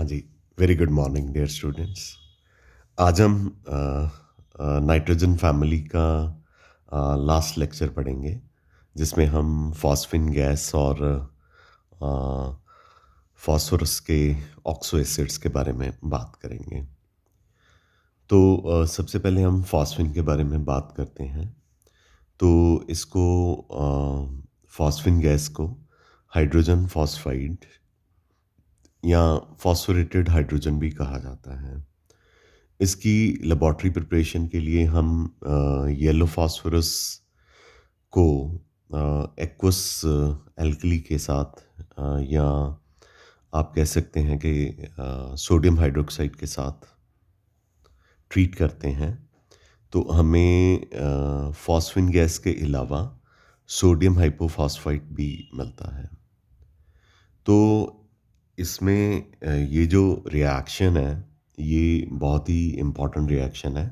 हाँ जी, very good morning dear students. आज हम नाइट्रोजन फैमिली का लास्ट लेक्चर पढ़ेंगे, जिसमें हम फॉस्फिन गैस और फास्फोरस के ऑक्सो एसिड्स के बारे में बात करेंगे। तो सबसे पहले हम फॉस्फिन के बारे में बात करते हैं। तो इसको फॉस्फिन गैस को हाइड्रोजन फॉस्फाइड या फॉस्फोरेटेड हाइड्रोजन भी कहा जाता है। इसकी लेबॉर्ट्री प्रिपरेशन के लिए हम येलो फास्फोरस को एक्वस एल्कली के साथ या आप कह सकते हैं कि सोडियम हाइड्रोक्साइड के साथ ट्रीट करते हैं। तो हमें फॉस्फिन गैस के अलावा सोडियम हाइपोफॉस्फाइट भी मिलता है। तो इसमें ये जो रिएक्शन है, ये बहुत ही इम्पॉर्टेंट रिएक्शन है,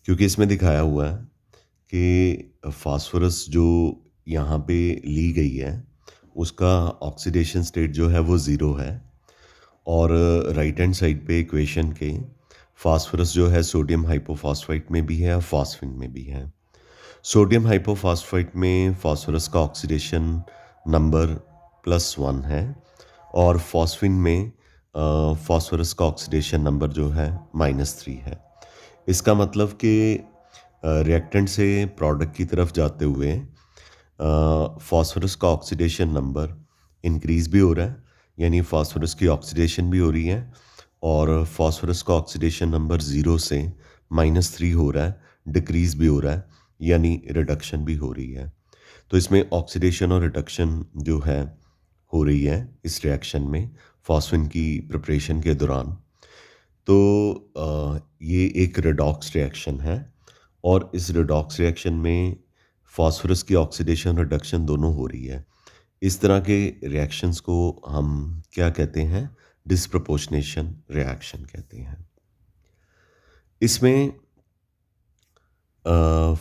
क्योंकि इसमें दिखाया हुआ है कि फास्फोरस जो यहाँ पे ली गई है, उसका ऑक्सीडेशन स्टेट जो है वो ज़ीरो है। और राइट हैंड साइड पे इक्वेशन के फास्फोरस जो है सोडियम हाइपोफॉस्फाइट में भी है और फॉस्फिन में भी है। सोडियम हाइपोफॉस्फाइट में फास्फोरस का ऑक्सीडेशन नंबर +1 है और फॉस्फिन में फास्फोरस का ऑक्सीडेशन नंबर जो है -3 है। इसका मतलब कि रिएक्टेंट से प्रोडक्ट की तरफ जाते हुए फास्फोरस का ऑक्सीडेशन नंबर इंक्रीज भी हो रहा है, यानी फास्फोरस की ऑक्सीडेशन भी हो रही है, और फास्फोरस का ऑक्सीडेशन नंबर 0 से -3 हो रहा है, डिक्रीज भी हो रहा है, यानी रिडक्शन भी हो रही है। तो इसमें ऑक्सीडेशन और रिडक्शन जो है हो रही है इस रिएक्शन में फॉस्फिन की प्रिपरेशन के दौरान। तो ये एक रेडॉक्स रिएक्शन है और इस रेडॉक्स रिएक्शन में फास्फोरस की ऑक्सीडेशन रिडक्शन दोनों हो रही है। इस तरह के रिएक्शंस को हम क्या कहते हैं? डिस्प्रपोर्शनेशन रिएक्शन कहते हैं। इसमें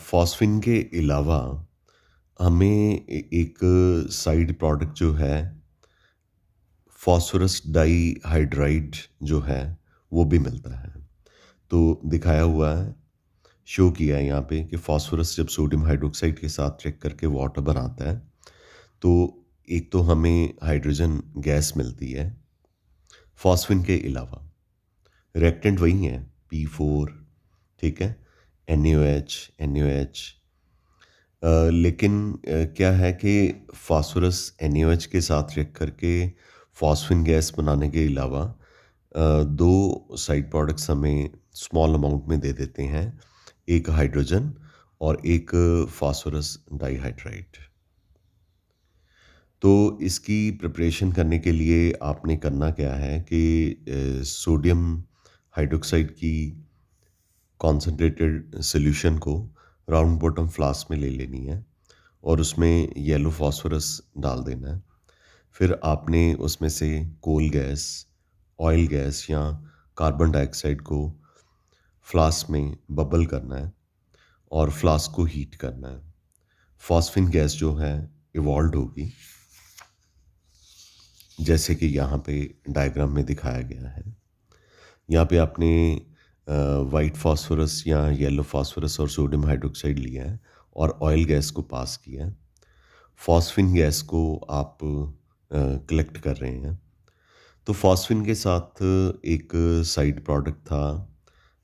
फॉस्फिन के अलावा हमें एक साइड प्रोडक्ट जो है फॉस्फोरस डाइहाइड्राइड जो है वो भी मिलता है। तो दिखाया हुआ है, शो किया है यहाँ पे कि फास्फोरस जब सोडियम हाइड्रोक्साइड के साथ रिएक्ट करके वाटर बनाता है, तो एक तो हमें हाइड्रोजन गैस मिलती है फॉस्फिन के अलावा। रिएक्टेंट वही है P4, ठीक है, NaOH NaOH। लेकिन क्या है कि फास्फोरस NaOH के साथ रिएक्ट करके फॉस्फिन गैस बनाने के अलावा दो साइड प्रोडक्ट्स हमें स्मॉल अमाउंट में दे देते हैं, एक हाइड्रोजन और एक फास्फोरस डाइहाइड्राइड। तो इसकी प्रिपरेशन करने के लिए आपने करना क्या है कि सोडियम हाइड्रोक्साइड की कॉन्सेंट्रेटेड सॉल्यूशन को राउंड बॉटम फ्लास्क में ले लेनी है और उसमें येलो फास्फोरस डाल देना है। फिर आपने उसमें से कोल गैस, ऑयल गैस या कार्बन डाइऑक्साइड को फ्लास्क में बबल करना है और फ्लास्क को हीट करना है। फॉस्फिन गैस जो है इवॉल्व होगी, जैसे कि यहाँ पे डायग्राम में दिखाया गया है। यहाँ पे आपने वाइट फास्फोरस या येलो फास्फोरस और सोडियम हाइड्रोक्साइड लिया है और ऑयल गैस को पास किया है। फॉस्फिन गैस को आप कलेक्ट कर रहे हैं। तो फॉस्फिन के साथ एक साइड प्रोडक्ट था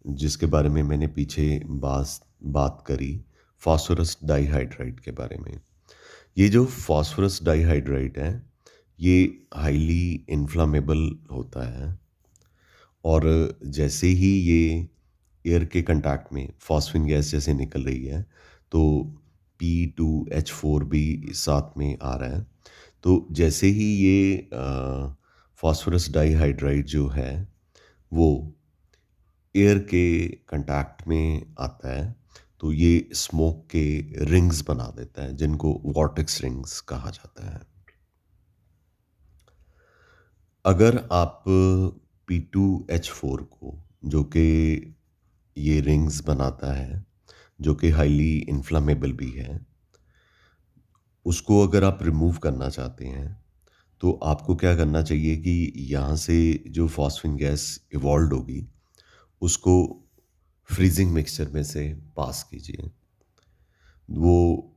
जिसके बारे में मैंने पीछे बात करी, फास्फोरस डाइहाइड्राइड के बारे में। ये जो फास्फोरस डाइहाइड्राइड है, ये हाईली इन्फ्लामेबल होता है और जैसे ही ये एयर के कांटेक्ट में फॉस्फिन गैस जैसे निकल रही है, तो P2H4 भी साथ में आ रहा है। तो जैसे ही ये फास्फोरस डाइहाइड्राइड जो है वो एयर के कांटेक्ट में आता है, तो ये स्मोक के रिंग्स बना देता है, जिनको वॉर्टेक्स रिंग्स कहा जाता है। अगर आप P2H4 को, जो कि ये रिंग्स बनाता है, जो कि हाईली इन्फ्लामेबल भी है, उसको अगर आप रिमूव करना चाहते हैं, तो आपको क्या करना चाहिए कि यहाँ से जो फॉस्फिन गैस इवॉल्व होगी, उसको फ्रीजिंग मिक्सचर में से पास कीजिए। वो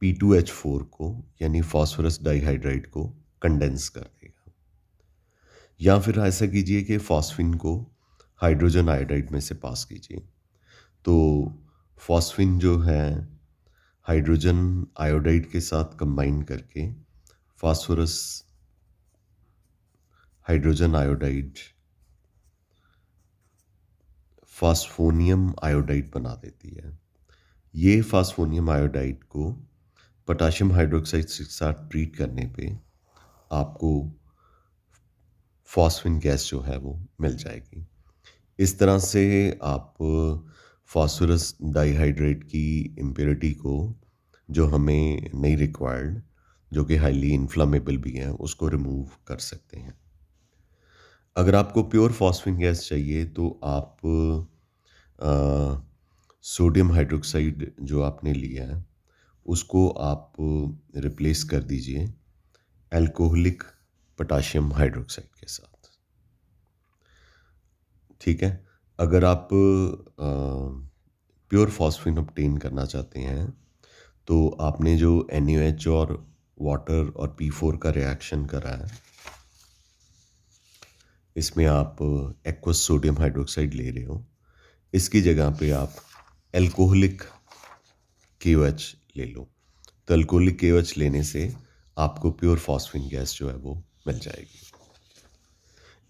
P2H4 को यानी फास्फोरस डाइहाइड्राइड को कंडेंस कर देगा। या फिर ऐसा कीजिए कि फॉस्फिन को हाइड्रोजन आयोडाइड में से पास कीजिए। तो फॉस्फिन जो है हाइड्रोजन आयोडाइड के साथ कंबाइन करके फास्फोरस हाइड्रोजन आयोडाइड फास्फोनियम आयोडाइड बना देती है। ये फास्फोनियम आयोडाइड को पोटाशियम हाइड्रोक्साइड के साथ ट्रीट करने पे आपको फॉस्फिन गैस जो है वो मिल जाएगी। इस तरह से आप फास्फोरस डाइहाइड्रेट की इम्प्योरिटी को, जो हमें नहीं रिक्वायर्ड, जो कि हाईली इन्फ्लामेबल भी है, उसको रिमूव कर सकते हैं। अगर आपको प्योर फॉस्फिन गैस चाहिए तो आप सोडियम हाइड्रोक्साइड जो आपने लिया है उसको आप रिप्लेस कर दीजिए अल्कोहलिक पोटाशियम हाइड्रोक्साइड के साथ। ठीक है। अगर आप प्योर फॉस्फिन ऑब्टेन करना चाहते हैं तो आपने जो NaOH और वाटर और P4 का रिएक्शन करा है, इसमें आप एक्वस सोडियम हाइड्रोक्साइड ले रहे हो, इसकी जगह पे आप एल्कोहलिक KOH ले लो। तो अल्कोहलिक KOH लेने से आपको प्योर फॉस्फिन गैस जो है वो मिल जाएगी।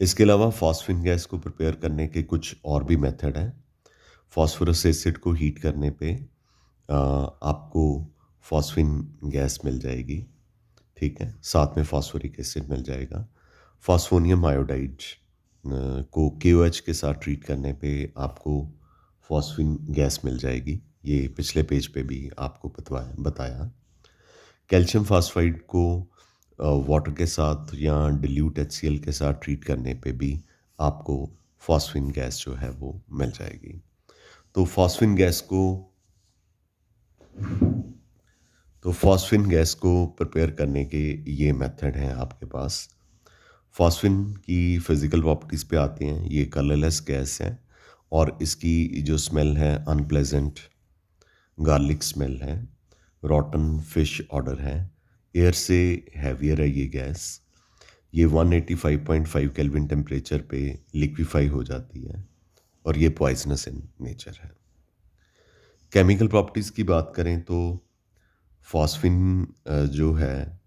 इसके अलावा फॉस्फिन गैस को प्रिपेयर करने के कुछ और भी मेथड हैं। फास्फोरस एसिड को हीट करने पे आपको फॉस्फिन गैस मिल जाएगी। ठीक है, साथ में फास्फोरिक एसिड मिल जाएगा। फास्फोनियम आयोडाइड को KOH के साथ ट्रीट करने पे आपको फॉस्फिन गैस मिल जाएगी। ये पिछले पेज पे भी आपको बताया। कैल्शियम फास्फाइड को वाटर के साथ या डिल्यूट HCl के साथ ट्रीट करने पे भी आपको फॉस्फिन गैस जो है वो मिल जाएगी। तो फॉस्फिन गैस को प्रिपेयर करने के ये मेथड हैं आपके पास। फॉस्फिन की फिजिकल प्रॉपर्टीज़ पे आते हैं। ये कलरलेस गैस है और इसकी जो स्मेल है अनप्लेजेंट गार्लिक स्मेल है, रॉटन फिश ऑडर है, एयर से हैवियर है ये गैस। ये 185.5 केल्विन टेम्परेचर पे लिक्विफाई हो जाती है और ये पॉइजनस इन नेचर है। केमिकल प्रॉपर्टीज़ की बात करें तो फॉस्फिन जो है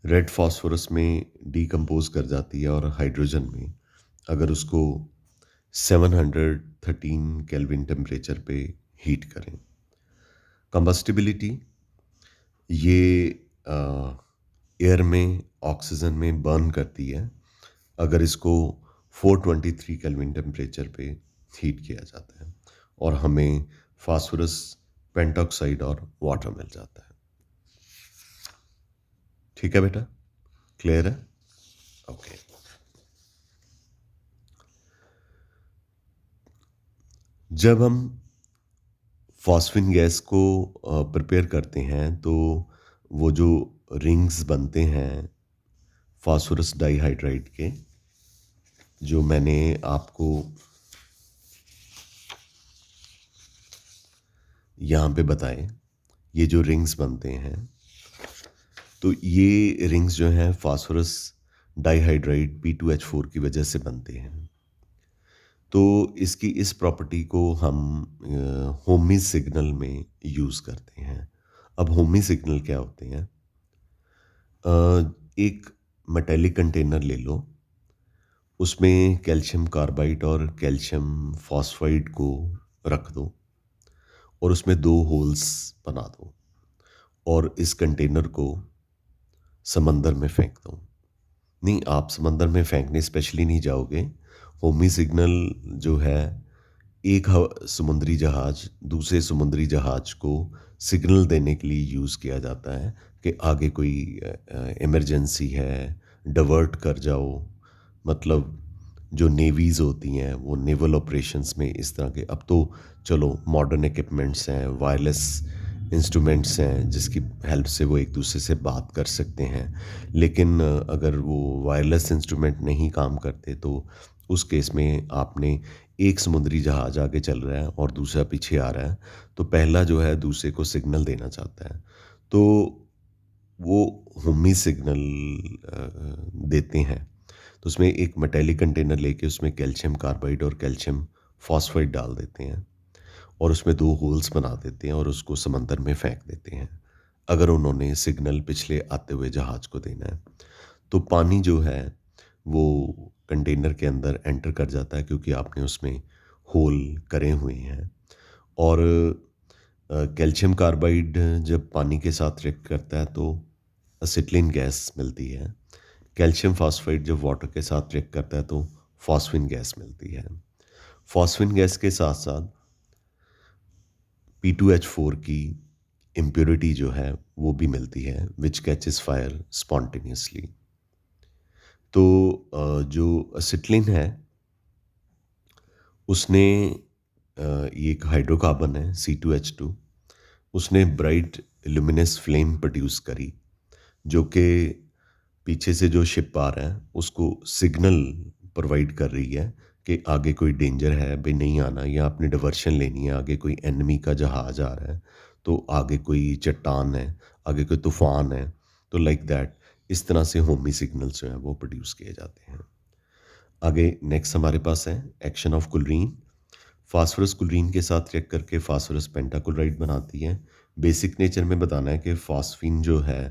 रेड फास्फोरस में डीकम्पोज कर जाती है और हाइड्रोजन में अगर उसको 713 केल्विन टेम्परेचर पे हीट करें। कंबस्टिबिलिटी, ये एयर में ऑक्सीजन में बर्न करती है अगर इसको 423 केल्विन टेम्परेचर पे हीट किया जाता है और हमें फास्फोरस पेंटॉक्साइड और वाटर मिल जाता है। ठीक है बेटा, क्लियर है? ओके। जब हम फॉस्फिन गैस को प्रिपेयर करते हैं तो वो जो रिंग्स बनते हैं फास्फोरस डाइहाइड्राइड के, जो मैंने आपको यहाँ पे बताए, ये जो रिंग्स बनते हैं, तो ये रिंग्स जो हैं फास्फोरस डाइहाइड्राइड P2H4 की वजह से बनते हैं। तो इसकी इस प्रॉपर्टी को हम होमी सिग्नल में यूज़ करते हैं। अब होमी सिग्नल क्या होते हैं? एक मेटेलिक कंटेनर ले लो, उसमें कैल्शियम कार्बाइड और कैल्शियम फॉस्फाइड को रख दो और उसमें 2 होल्स बना दो और इस कंटेनर को समंदर में फेंक दो। नहीं, आप समंदर में फेंकने स्पेशली नहीं जाओगे। होमी सिग्नल जो है, एक समुद्री जहाज दूसरे समुद्री जहाज को सिग्नल देने के लिए यूज़ किया जाता है कि आगे कोई इमरजेंसी है, डाइवर्ट कर जाओ। मतलब जो नेवीज़ होती हैं वो नेवल ऑपरेशंस में इस तरह के, अब तो चलो मॉडर्न इक्विपमेंट्स हैं, वायरलेस इंस्ट्रूमेंट्स हैं जिसकी हेल्प से वो एक दूसरे से बात कर सकते हैं। लेकिन अगर वो वायरलेस इंस्ट्रूमेंट नहीं काम करते तो उस केस में आपने एक समुद्री जहाज आगे चल रहा है और दूसरा पीछे आ रहा है, तो पहला जो है दूसरे को सिग्नल देना चाहता है। तो वो होमी सिग्नल देते हैं। तो उसमें एक मेटालिक कंटेनर लेके उसमें कैल्शियम कार्बाइड और कैल्शियम फॉस्फेट डाल देते हैं और उसमें 2 होल्स बना देते हैं और उसको समंदर में फेंक देते हैं, अगर उन्होंने सिग्नल पिछले आते हुए जहाज़ को देना है। तो पानी जो है वो कंटेनर के अंदर एंटर कर जाता है क्योंकि आपने उसमें होल करे हुए हैं। और कैल्शियम कार्बाइड जब पानी के साथ रिएक्ट करता है तो असिटिलीन गैस मिलती है। कैल्शियम फॉस्फेट जब वाटर के साथ रिएक्ट करता है तो फॉस्फिन गैस मिलती है। फॉस्फिन गैस के साथ-साथ P2H4 की इम्प्योरिटी जो है वो भी मिलती है व्हिच कैचेस फायर स्पॉन्टेनियसली। तो जो एसिटिलीन है उसने ये एक हाइड्रोकार्बन है C2H2, उसने ब्राइट ल्यूमिनस फ्लेम प्रोड्यूस करी जो कि पीछे से जो शिप आ रहा है उसको सिग्नल प्रोवाइड कर रही है कि आगे कोई डेंजर है, भाई नहीं आना, या आपने डाइवर्शन लेनी है, आगे कोई एनिमी का जहाज आ रहा है, तो आगे कोई चट्टान है, आगे कोई तूफान है, तो लाइक दैट इस तरह से होमी सिग्नल्स जो हैं वो प्रोड्यूस किए जाते हैं। आगे नेक्स्ट हमारे पास है action of chlorine. Phosphorus chlorine के साथ रिएक्ट करके फास्फोरस पेंटाक्लोराइड बनाती है। बेसिक नेचर में बताना है कि फास्फीन जो है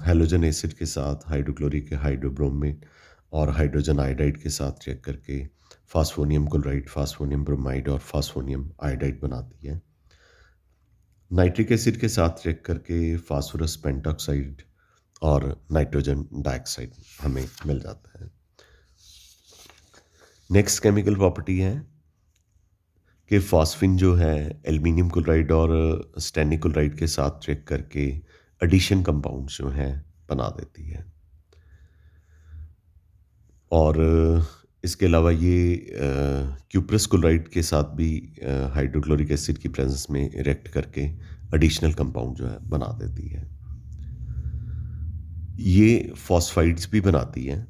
हैलोजन एसिड के साथ हाइड्रोक्लोरिक हाइड्रोब्रोमेट और हाइड्रोजन आयोडाइड के साथ रिएक्ट करके फास्फोनियम क्लोराइड, फास्फोनियम ब्रोमाइड और फास्फोनियम आयोडाइड बनाती है। नाइट्रिक एसिड के साथ रिएक्ट करके फास्फोरस पेंटॉक्साइड और नाइट्रोजन डाइऑक्साइड हमें मिल जाता है। नेक्स्ट केमिकल प्रॉपर्टी है कि फास्फिन जो है एल्युमिनियम क्लोराइड और स्टैनिक क्लोराइड के साथ रिएक्ट करके एडिशन कंपाउंड जो हैं बना देती है। और इसके अलावा ये क्यूप्रस क्लोराइड के साथ भी हाइड्रोक्लोरिक एसिड की प्रेजेंस में रिएक्ट करके एडिशनल कंपाउंड जो है बना देती है। ये फॉस्फाइड्स भी बनाती है।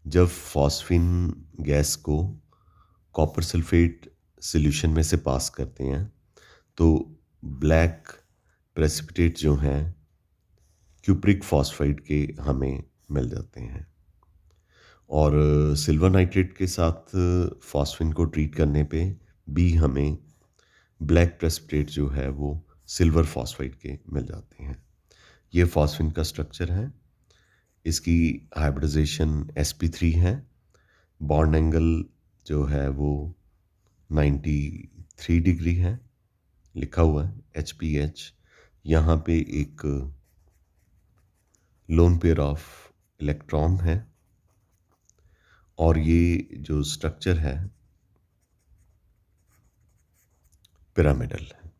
जब फॉस्फिन गैस को कॉपर सल्फेट सॉल्यूशन में से पास करते हैं तो ब्लैक प्रेसिपिटेट जो हैं क्यूप्रिक फॉस्फाइड के हमें मिल जाते हैं। और सिल्वर नाइट्रेट के साथ फॉस्फिन को ट्रीट करने पे भी हमें ब्लैक प्रेसिपिटेट जो है वो सिल्वर फॉस्फाइड के मिल जाते हैं। ये फॉस्फिन का स्ट्रक्चर है। इसकी हाइब्रिडाइजेशन sp3 है। बॉन्ड एंगल जो है वो 93 डिग्री है, लिखा हुआ है HPH। यहाँ पे एक लोन पेयर ऑफ इलेक्ट्रॉन है और ये जो स्ट्रक्चर है पिरामिडल है।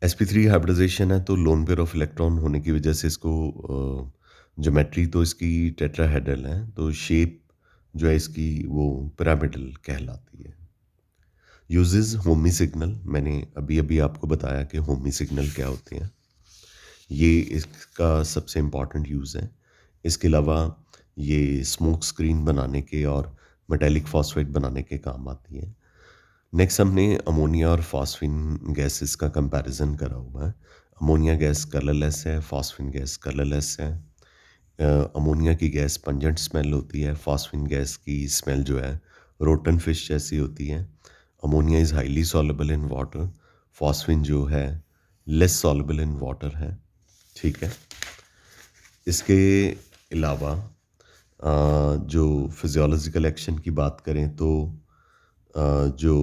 sp3 हाइब्रिडाइजेशन है तो लोन पेयर ऑफ इलेक्ट्रॉन होने की वजह से इसको ज्योमेट्री तो इसकी टेट्राहेड्रल है, तो शेप जो है इसकी वो पिरामिडल कहलाती है। यूजेस होमी सिग्नल, मैंने अभी अभी आपको बताया कि होमी सिग्नल क्या होते हैं, ये इसका सबसे इम्पॉर्टेंट यूज़ है। इसके अलावा ये स्मोक स्क्रीन बनाने के और मेटालिक फॉस्फेट बनाने के काम आती है। नेक्स्ट हमने अमोनिया और फॉस्फिन गैसेस का कंपैरिजन करा हुआ है। अमोनिया गैस कलरलेस है, फॉस्फिन गैस कलरलेस है। अमोनिया की गैस पंजेंट स्मेल होती है, फॉस्फिन गैस की स्मेल जो है रोटन फिश जैसी होती है। Ammonia is highly soluble in water, phosphine जो है लेस सॉल्युबल इन वाटर है। ठीक है। इसके अलावा जो फिजियोलॉजिकल एक्शन की बात करें तो जो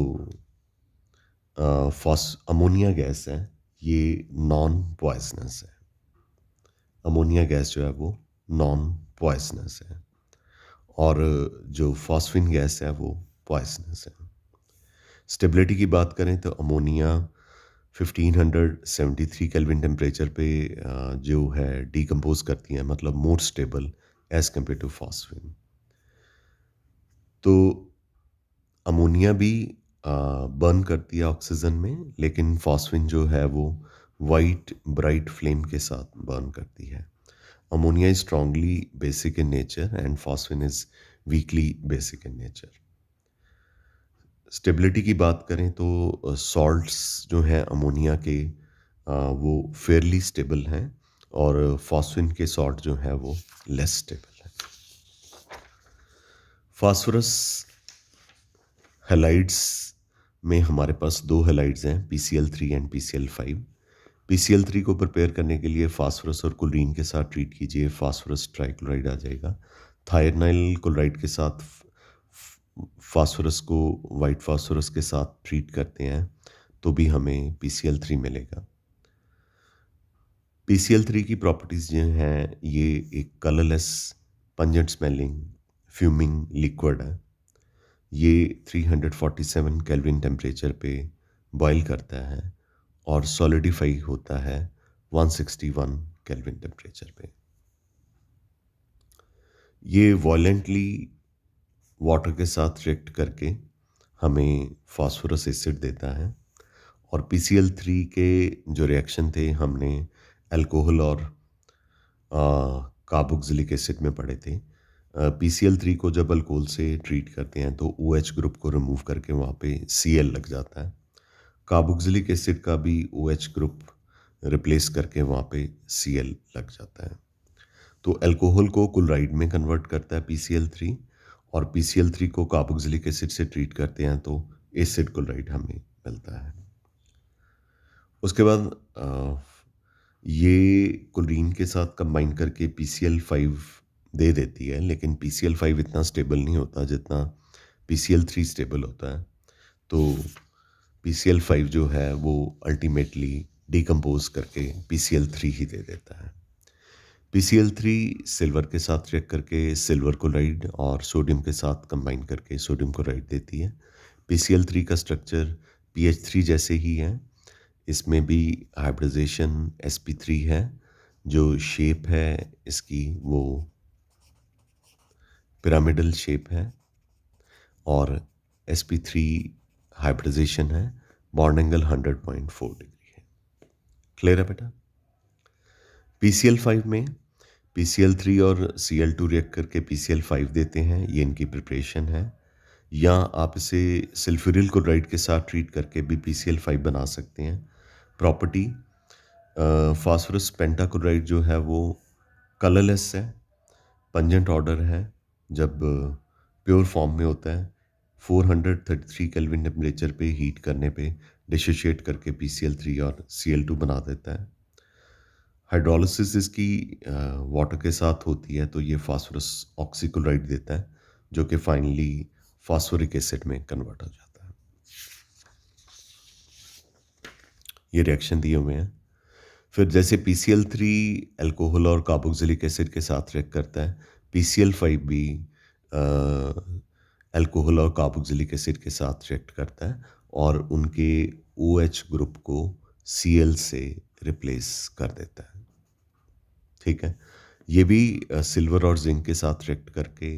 फॉस अमोनिया गैस है ये नॉन पॉइजनस है। अमोनिया गैस जो है वो नॉन पॉइजनस है और जो फॉस्फिन गैस है वो पॉइजनस है। स्टेबिलिटी की बात करें तो अमोनिया 1573 केल्विन टेम्परेचर पे जो है डिकम्पोज करती हैं, मतलब more stable as compared to phosphine. तो अमोनिया भी बर्न करती है ऑक्सीजन में, लेकिन फॉस्फिन जो है वो वाइट ब्राइट फ्लेम के साथ बर्न करती है। Ammonia is strongly basic in nature and phosphine is weekly basic in nature. Stability की बात करें तो सॉल्ट्स जो हैं अमोनिया के वो फेयरली स्टेबल हैं, और फॉस्फिन के सॉल्ट जो हैं वो लेस स्टेबल हैं। फास्फोरस हैलाइड्स में हमारे पास दो हैलाइड्स हैं, PCl3 एंड PCl5। PCl3 को प्रिपेयर करने के लिए फास्फोरस और क्लोरीन के साथ ट्रीट कीजिए, फास्फोरस ट्राइक्लोराइड आ जाएगा। थायरनाइल क्लोराइड के साथ फास्फोरस को वाइट फास्फोरस के साथ ट्रीट करते हैं तो भी हमें PCl3 मिलेगा। PCl3 की प्रॉपर्टीज़ जो हैं, ये एक colourless, pungent smelling, fuming liquid है। ये 347 केल्विन टेम्परेचर पे बॉयल करता है और सॉलिडिफाई होता है 161 केल्विन टेम्परेचर पे। ये वॉयलेंटली वाटर के साथ रिएक्ट करके हमें फास्फोरस एसिड देता है। और PCl3 के जो रिएक्शन थे, हमने अल्कोहल और कार्बोक्सिलिक एसिड में पढ़े थे। PCl3 को जब अल्कोहल से ट्रीट करते हैं तो OH ग्रुप को रिमूव करके वहाँ पे Cl लग जाता है। कार्बोक्सिलिक एसिड का भी OH ग्रुप रिप्लेस करके वहाँ पे Cl लग जाता है। तो अल्कोहल को क्लोराइड में कन्वर्ट करता है PCl3, और PCl3 को कार्बोक्सिलिक एसिड से ट्रीट करते हैं तो एसिड क्लोराइड हमें मिलता है। उसके बाद ये क्लोरीन के साथ कंबाइन करके PCl5 दे देती है, लेकिन PCl5 इतना स्टेबल नहीं होता जितना PCl3 स्टेबल होता है। तो PCl5 जो है वो अल्टीमेटली डिकम्पोज करके PCl3 ही दे देता है। PCl3 सिल्वर के साथ रिएक्ट करके सिल्वर क्लोराइड और सोडियम के साथ कंबाइन करके सोडियम क्लोराइड देती है। PCl3 का स्ट्रक्चर PH3 जैसे ही है। इसमें भी हाइब्रिडाइजेशन sp3 है। जो शेप है इसकी वो पिरामिडल शेप है, और sp3 हाइब्रिडाइजेशन है। बॉन्ड एंगल 100.4 डिग्री है। क्लियर है बेटा? PCl5 में PCl3 और Cl2 रिएक्ट करके PCl5 देते हैं, ये इनकी प्रिपरेशन है। या आप इसे सल्फ्यूरिल क्लोराइड के साथ ट्रीट करके भी PCl5 बना सकते हैं। प्रॉपर्टी, फास्फोरस पेंटाक्लोराइड जो है वो कलरलेस है, पंजेंट ऑर्डर है। जब प्योर फॉर्म में होता है 433 केल्विन टेम्परेचर पे हीट करने पे डिसोशिएट करके PCl3 और Cl2 बना देता है। हाइड्रोलिसिस इसकी वाटर के साथ होती है तो ये फास्फोरस ऑक्सीक्लोराइड देता है, जो कि फाइनली फास्फोरिक एसिड में कन्वर्ट हो जाता है। ये रिएक्शन दिए हुए हैं। फिर जैसे PCl3 अल्कोहल और कार्बोक्सिलिक एसिड के साथ रिएक्ट करता है, PCl5 भी अल्कोहल और कार्बोक्सिलिक एसिड के साथ रिएक्ट करता है और उनके OH ग्रुप को Cl से रिप्लेस कर देता है। ठीक है, ये भी सिल्वर और जिंक के साथ रिएक्ट करके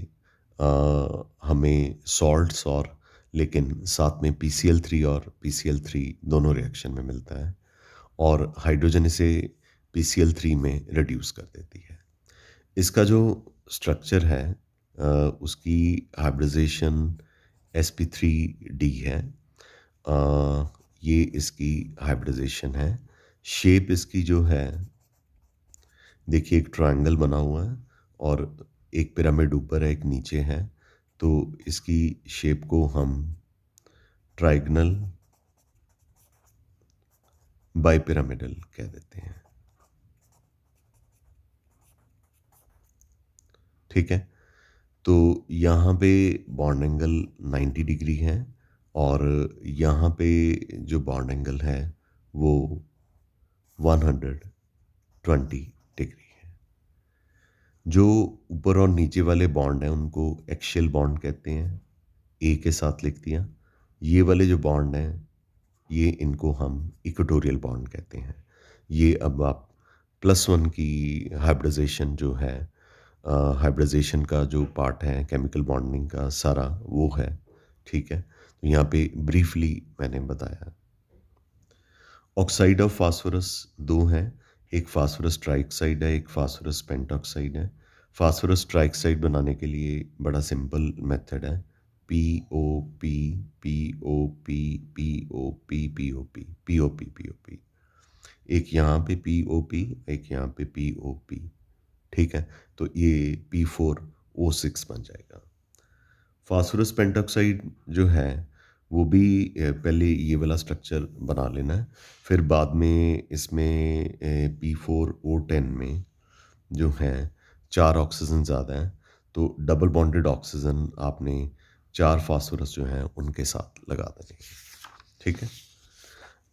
हमें सॉल्ट्स और लेकिन साथ में PCl3 और PCl3 दोनों रिएक्शन में मिलता है, और हाइड्रोजन इसे PCl3 में रिड्यूस कर देती है। इसका जो स्ट्रक्चर है उसकी हाइब्रिडाइजेशन sp3d है। ये इसकी हाइब्रिडाइजेशन है। शेप इसकी जो है, देखिए एक ट्रायंगल बना हुआ है और एक पिरामिड ऊपर है, एक नीचे है। तो इसकी शेप को हम ट्राइगनल बाइपिरामिडल कह देते हैं। ठीक है, तो यहाँ पे बॉन्ड एंगल 90 डिग्री है, और यहाँ पे जो बॉन्ड एंगल है वो 120 डिग्री है। जो ऊपर और नीचे वाले बॉन्ड हैं उनको एक्शियल बॉन्ड कहते हैं, ए के साथ लिख दिया। ये वाले जो बॉन्ड हैं, ये इनको हम इक्वेटोरियल बॉन्ड कहते हैं। ये अब आप +1 की हाइब्रिडाइजेशन जो है, हाइब्रिडाइजेशन का जो पार्ट है केमिकल बॉन्डिंग का सारा वो है। ठीक है, तो यहाँ पे ब्रीफली मैंने बताया। ऑक्साइड ऑफ फास्फोरस दो हैं, एक फास्फोरस ट्राइऑक्साइड है, एक फास्फोरस पेंटॉक्साइड है। फास्फोरस ट्राइऑक्साइड बनाने के लिए बड़ा सिंपल मेथड है, P O P P O P P O P P O P P O P P O P. एक यहाँ पे पी ओ पी, एक यहाँ पे पी ओ पी। ठीक है, तो ये P4O6 बन जाएगा। फास्फोरस पेंटॉक्साइड जो है वो भी पहले ये वाला स्ट्रक्चर बना लेना है, फिर बाद में इसमें P4O10 में जो है चार ऑक्सीजन ज़्यादा है, तो डबल बॉन्डेड ऑक्सीजन आपने चार फास्फोरस जो हैं उनके साथ लगा देने। ठीक है,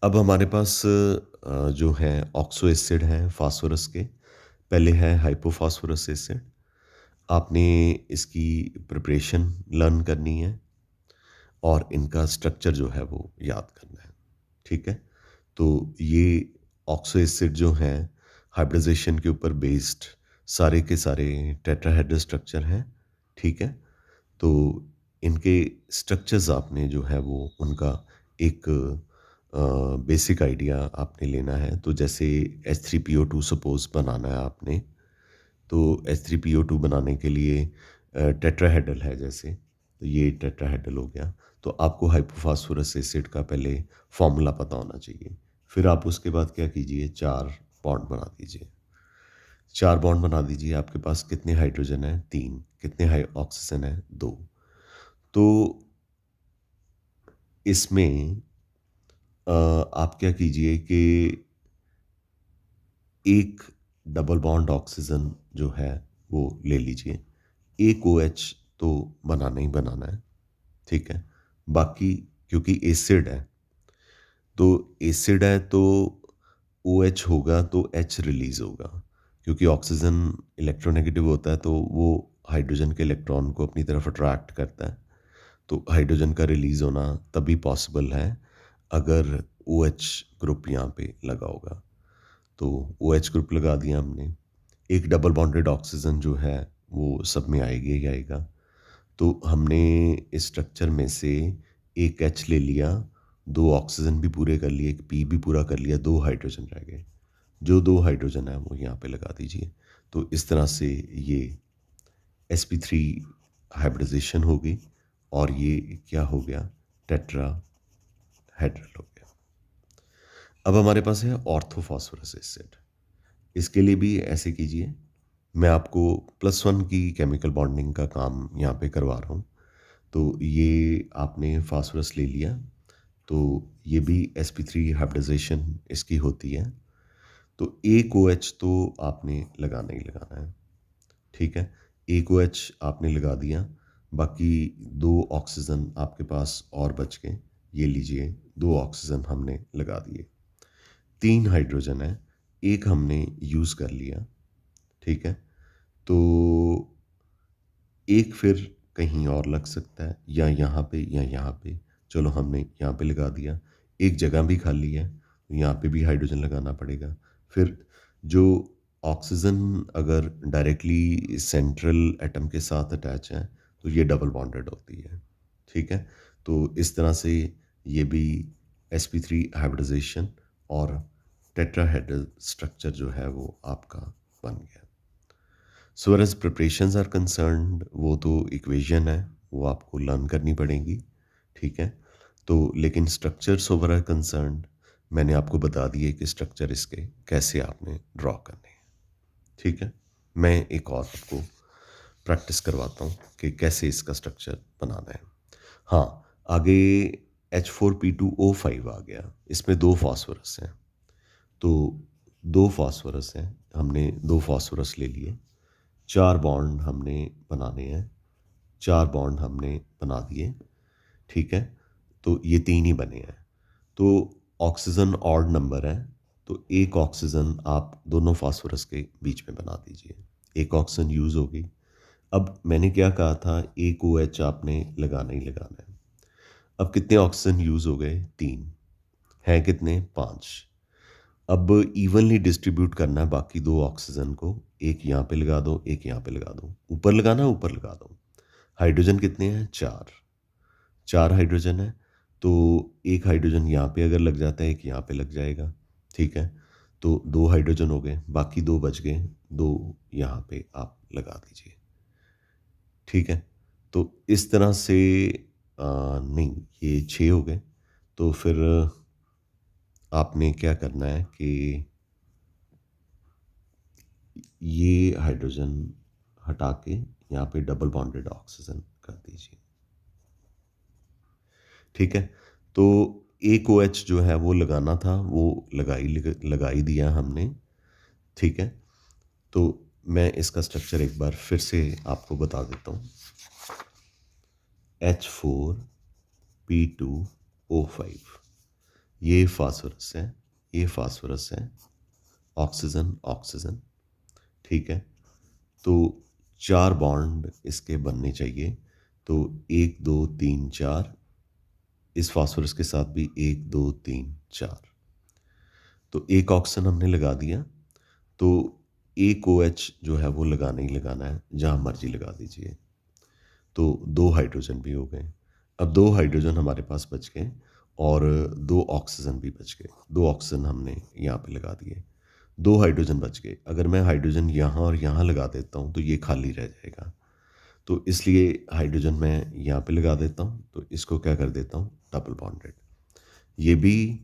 अब हमारे पास जो है ऑक्सो एसिड हैं फास्फोरस के। पहले है हाइपोफॉस्फोरस एसिड। आपने इसकी प्रिपरेशन लर्न करनी है और इनका स्ट्रक्चर जो है वो याद करना है। ठीक है, तो ये ऑक्सो एसिड जो हैं हाइब्रिडाइजेशन के ऊपर बेस्ड सारे के सारे टेट्राहेड्रल स्ट्रक्चर हैं। ठीक है, तो इनके स्ट्रक्चर्स आपने जो है वो उनका एक बेसिक आइडिया आपने लेना है। तो जैसे H3PO2 सपोज बनाना है आपने, तो H3PO2 बनाने के लिए टेट्राहेड्रल है जैसे, तो ये टेट्राहेड्रल हो गया। तो आपको हाइपोफॉस्फोरस एसिड का पहले फॉर्मूला पता होना चाहिए। फिर आप उसके बाद क्या कीजिए, चार बॉन्ड बना दीजिए। चार बॉन्ड बना दीजिए, आपके पास कितने हाइड्रोजन है, तीन। कितने हाई ऑक्सीजन है, दो। तो इसमें आप क्या कीजिए कि एक डबल बॉन्ड ऑक्सीजन जो है वो ले लीजिए। एक ओ एच तो बनाना ही बनाना है। ठीक है, बाकी क्योंकि एसिड है, तो एसिड है तो ओ एच होगा तो एच रिलीज होगा, क्योंकि ऑक्सीजन इलेक्ट्रोनेगेटिव होता है तो वो हाइड्रोजन के इलेक्ट्रॉन को अपनी तरफ अट्रैक्ट करता है। तो हाइड्रोजन का रिलीज होना तभी पॉसिबल है अगर ओ एच ग्रुप यहाँ पे लगा होगा। तो ओ एच ग्रुप लगा दिया हमने। एक डबल बॉन्डेड ऑक्सीजन जो है वो सब में आएगी ही आएगा। तो हमने इस स्ट्रक्चर में से एक एच ले लिया, दो ऑक्सीजन भी पूरे कर लिए, एक पी भी पूरा कर लिया, दो हाइड्रोजन रह गए। जो दो हाइड्रोजन है वो यहाँ पे लगा दीजिए। तो इस तरह से ये sp3 हाइब्रिडाइजेशन होगी और ये क्या हो गया, टेट्राहेड्रल हो गया। अब हमारे पास है ऑर्थोफॉस्फोरस एसिड। इसके लिए भी ऐसे कीजिए, मैं आपको +1 की केमिकल बॉन्डिंग का काम यहाँ पे करवा रहा हूँ। तो ये आपने फास्फोरस ले लिया, तो ये भी sp3 हाइब्रिडाइजेशन इसकी होती है। तो एक ओ एच तो आपने लगाना ही लगाना है। ठीक है, एक ओ एच आपने लगा दिया, बाकी दो ऑक्सीजन आपके पास और बच गए। ये लीजिए, दो ऑक्सीजन हमने लगा दिए। तीन हाइड्रोजन है, एक हमने यूज़ कर लिया। ठीक है, तो एक फिर कहीं और लग सकता है, या यहाँ पे या यहाँ पे। चलो हमने यहाँ पे लगा दिया। एक जगह भी खाली है, तो यहाँ पे भी हाइड्रोजन लगाना पड़ेगा। फिर जो ऑक्सीजन अगर डायरेक्टली सेंट्रल एटम के साथ अटैच है तो ये डबल बॉन्डेड होती है। ठीक है, तो इस तरह से ये भी sp3 हाइब्रिडाइजेशन और टेट्राहेड्रल स्ट्रक्चर जो है वो आपका बन गया। So as preparations are concerned, वो तो इक्वेशन है, वो आपको लर्न करनी पड़ेगी। ठीक है, तो लेकिन स्ट्रक्चर्स ओवर आर कंसर्न्ड मैंने आपको बता दिए कि स्ट्रक्चर इसके कैसे आपने ड्रॉ करने हैं। ठीक है, मैं एक और आपको प्रैक्टिस करवाता हूँ कि कैसे इसका स्ट्रक्चर बनाना है। हाँ, आगे H4P2O5 आ गया, इसमें दो फास्फोरस हैं। तो दो फास्फोरस हैं, हमने दो फास्फोरस ले लिए। चार बॉन्ड हमने बनाने हैं, चार बॉन्ड हमने बना दिए। ठीक है, तो ये तीन ही बने हैं। तो ऑक्सीजन ऑड नंबर है, तो एक ऑक्सीजन आप दोनों फास्फोरस के बीच में बना दीजिए। एक ऑक्सीजन यूज़ होगी। अब मैंने क्या कहा था, एक ओ एच आपने लगाना ही लगाना है। अब कितने ऑक्सीजन यूज़ हो गए, तीन। हैं कितने, पाँच। अब इवनली डिस्ट्रीब्यूट करना है बाकी दो ऑक्सीजन को। एक यहाँ पे लगा दो, एक यहाँ पे लगा दो। ऊपर लगाना, ऊपर लगा दो। हाइड्रोजन कितने हैं, चार। 4 हाइड्रोजन है, तो 1 हाइड्रोजन यहाँ पे अगर लग जाता है, 1 यहाँ पे लग जाएगा, ठीक है? तो 2 हाइड्रोजन हो गए, बाकी 2 बच गए, 2 यहाँ पे आप लगा दीजिए, ठीक है? तो इस तरह से नहीं, ये 6 हो गए, तो फिर आपने क्या करना है कि ये हाइड्रोजन हटा के यहाँ पे डबल बॉन्डेड ऑक्सीजन कर दीजिए, ठीक है? तो एक ओ एच जो है वो लगाना था, वो लगा ही दिया हमने, ठीक है? तो मैं इसका स्ट्रक्चर एक बार फिर से आपको बता देता हूँ। H4P2O5, ये फास्फोरस है, ये फास्फोरस है, ऑक्सीजन ऑक्सीजन, ठीक है? तो 4 बॉन्ड इसके बनने चाहिए। तो 1 2 3 4, इस फास्फोरस के साथ भी 1 2 3 4। तो एक ऑक्सीजन हमने लगा दिया, तो एक ओ एच जो है वो लगाना ही लगाना है, जहाँ मर्जी लगा दीजिए। तो 2 हाइड्रोजन भी हो गए। अब 2 हाइड्रोजन हमारे पास बच गए और 2 ऑक्सीजन भी बच गए। 2 ऑक्सीजन हमने यहाँ पे लगा दिए। 2 हाइड्रोजन बच गए। अगर मैं हाइड्रोजन यहाँ और यहाँ लगा देता हूँ तो ये खाली रह जाएगा। तो इसलिए हाइड्रोजन मैं यहाँ पे लगा देता हूँ, तो इसको क्या कर देता हूँ, डबल बॉन्डेड। ये भी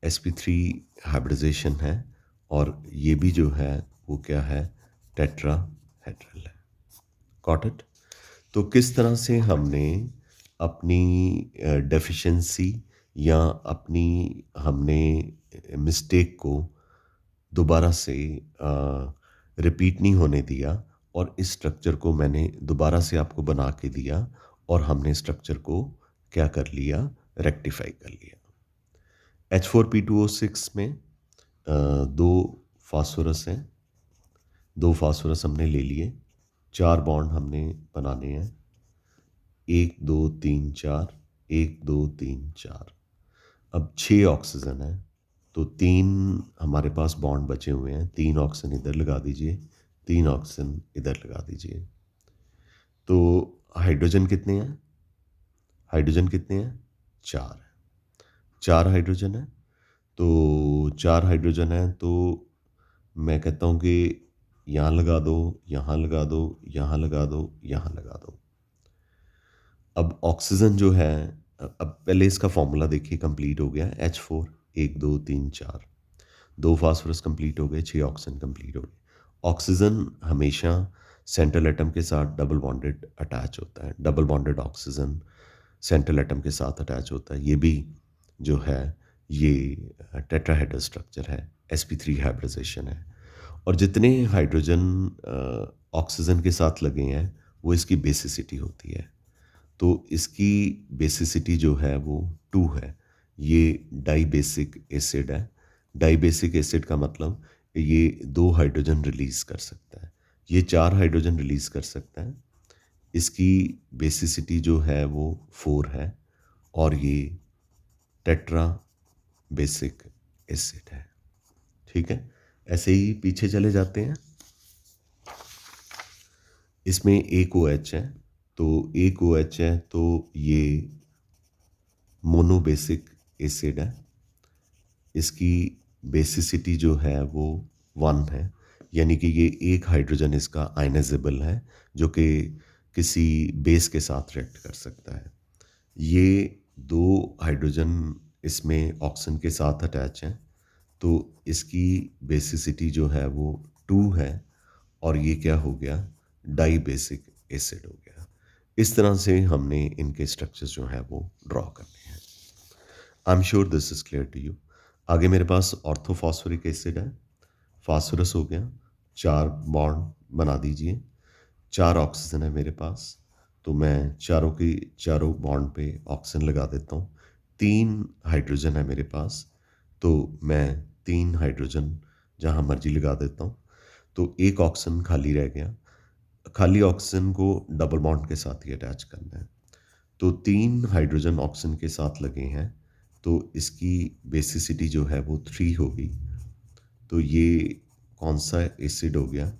sp3 हाइब्रिडाइजेशन है और ये भी जो है वो क्या है, टेट्राहेड्रल है। Got it? तो किस तरह से हमने अपनी डेफिशिएंसी या अपनी हमने मिस्टेक को दोबारा से रिपीट नहीं होने दिया, और इस स्ट्रक्चर को मैंने दोबारा से आपको बना के दिया और हमने स्ट्रक्चर को क्या कर लिया, रेक्टिफाई कर लिया। H4P2O6 में 2 फास्फोरस हैं, 2 फास्फोरस हमने ले लिए, 4 बॉन्ड हमने बनाने हैं, 1 2 3 4, 1 2 3 4। अब 6 ऑक्सीजन है, तो 3 हमारे पास बॉन्ड बचे हुए हैं, 3 ऑक्सीजन इधर लगा दीजिए, 3 ऑक्सीजन इधर लगा दीजिए। तो हाइड्रोजन कितने हैं, हाइड्रोजन कितने हैं, 4 है। 4 हाइड्रोजन है, तो 4 हाइड्रोजन है, तो मैं कहता हूँ कि यहाँ लगा दो, यहाँ लगा दो, यहाँ लगा दो, यहाँ लगा दो। अब ऑक्सीजन जो है, अब पहले इसका फॉर्मूला देखिए, कंप्लीट हो गया। H4 1 2 3 4, 2 फास्फोरस कंप्लीट हो गए, 6 ऑक्सीजन कंप्लीट हो गए। ऑक्सीजन हमेशा सेंट्रल एटम के साथ डबल बॉन्डेड अटैच होता है, double bonded oxygen central atom के साथ अटैच होता है। ये भी जो है ये टेट्राहेड्रल स्ट्रक्चर है, sp3 हाइब्रिडाइजेशन है। और जितने हाइड्रोजन ऑक्सीजन के साथ लगे हैं वो इसकी बेसिसिटी होती है। तो इसकी बेसिसिटी जो है वो 2 है। ये डाई बेसिक एसिड है। डाई बेसिक एसिड का मतलब ये 2 हाइड्रोजन रिलीज कर सकता है, ये 4 हाइड्रोजन रिलीज कर सकता है। इसकी बेसिसिटी जो है वो 4 है और ये टेट्रा बेसिक एसिड है, ठीक है? ऐसे ही पीछे चले जाते हैं। इसमें एक ओ एच है, तो एक ओ एच है, तो ये मोनोबेसिक एसिड है। इसकी बेसिसिटी जो है वो 1 है, यानी कि ये एक हाइड्रोजन इसका आयनाइजेबल है, जो कि किसी बेस के साथ रिएक्ट कर सकता है। ये 2 हाइड्रोजन इसमें ऑक्सीजन के साथ अटैच हैं, तो इसकी बेसिसिटी जो है वो 2 है और ये क्या हो गया, डाई बेसिक एसिड हो गया। इस तरह से हमने इनके स्ट्रक्चर्स जो है वो ड्रॉ करने हैं। I am sure this is clear to you. आगे मेरे पास ऑर्थोफॉस्फोरिक एसिड है, फास्फोरस हो गया, 4 बॉन्ड बना दीजिए, 4 ऑक्सीजन है मेरे पास, तो मैं चारों की चारों बॉन्ड पे ऑक्सीजन लगा देता हूँ। 3 हाइड्रोजन है मेरे पास, तो मैं 3 हाइड्रोजन जहाँ मर्जी लगा देता हूँ। तो एक ऑक्सीजन खाली रह गया, खाली ऑक्सीजन को डबल बॉन्ड के साथ ही अटैच करना है। तो 3 हाइड्रोजन ऑक्सीजन के साथ लगे हैं, तो इसकी बेसिसिटी जो है वो 3 होगी। तो ये कौन सा एसिड हो गया,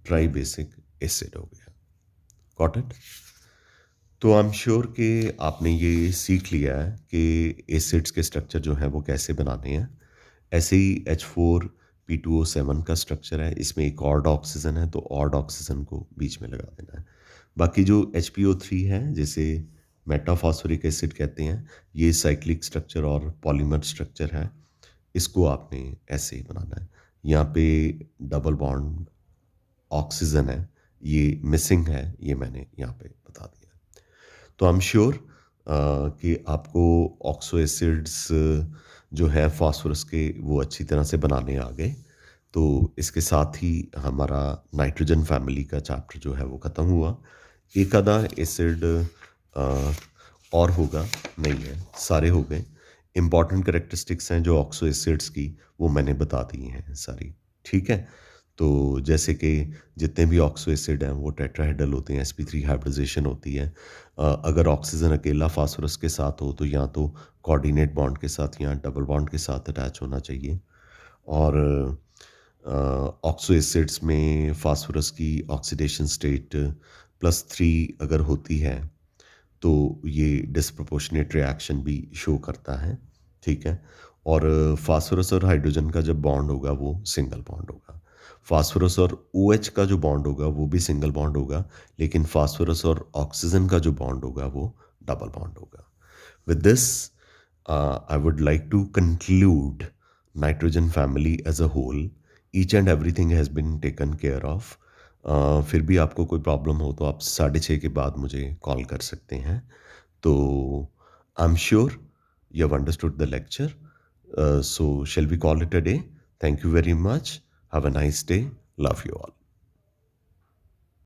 ट्राई बेसिक एसिड हो गया। Got it? तो आई एम श्योर कि आपने ये सीख लिया है कि एसिड्स के स्ट्रक्चर जो हैं वो कैसे बनाने हैं। ऐसे ही H4P2O7 का स्ट्रक्चर है, इसमें एक ऑड ऑक्सीजन है, तो ऑड ऑक्सीजन को बीच में लगा देना है। बाकी जो HPO3 है, जिसे मेटाफॉस्फोरिक एसिड कहते हैं, ये साइक्लिक स्ट्रक्चर और पॉलीमर स्ट्रक्चर है, इसको आपने ऐसे ही बनाना है। यहाँ पे डबल बॉन्ड ऑक्सीजन है, ये मिसिंग है, ये मैंने यहाँ पे बता दिया। तो आई एम श्योर कि आपको ऑक्सो एसिड्स जो है फास्फोरस के, वो अच्छी तरह से बनाने आ गए। तो इसके साथ ही हमारा नाइट्रोजन फैमिली का चैप्टर जो है वो ख़त्म हुआ। एक आधा एसिड और होगा, नहीं है, सारे हो गए। इम्पॉर्टेंट करेक्टरिस्टिक्स हैं जो ऑक्सो एसिड्स की, वो मैंने बता दी हैं सारी। ठीक है? तो जैसे कि जितने भी ऑक्सो एसिड हैं वो टेट्राहेड्रल होते हैं, sp3 हाइब्रिडाइजेशन होती है। अगर ऑक्सीजन अकेला फास्फोरस के साथ हो तो या तो कोऑर्डिनेट बॉन्ड के साथ या डबल बॉन्ड के साथ अटैच होना चाहिए। और ऑक्सो एसिड्स में फास्फोरस की ऑक्सीडेशन स्टेट +3 अगर होती है तो ये डिस्प्रपोर्शनेट रिएक्शन भी शो करता है। ठीक है? और फास्फोरस और हाइड्रोजन का जब बॉन्ड होगा वो सिंगल बॉन्ड होगा। फास्फोरस और OH का जो बॉन्ड होगा वो भी सिंगल बॉन्ड होगा, लेकिन फास्फोरस और ऑक्सीजन का जो बॉन्ड होगा वो डबल बॉन्ड होगा। With this, I would like to conclude nitrogen family as a whole. Each and everything has been taken care of. फिर भी आपको कोई प्रॉब्लम हो तो आप 6:30 के बाद मुझे कॉल कर सकते हैं। तो आई am sure you have understood the lecture. So shall we call it a day? Thank you very much. Have a nice day. Love you all.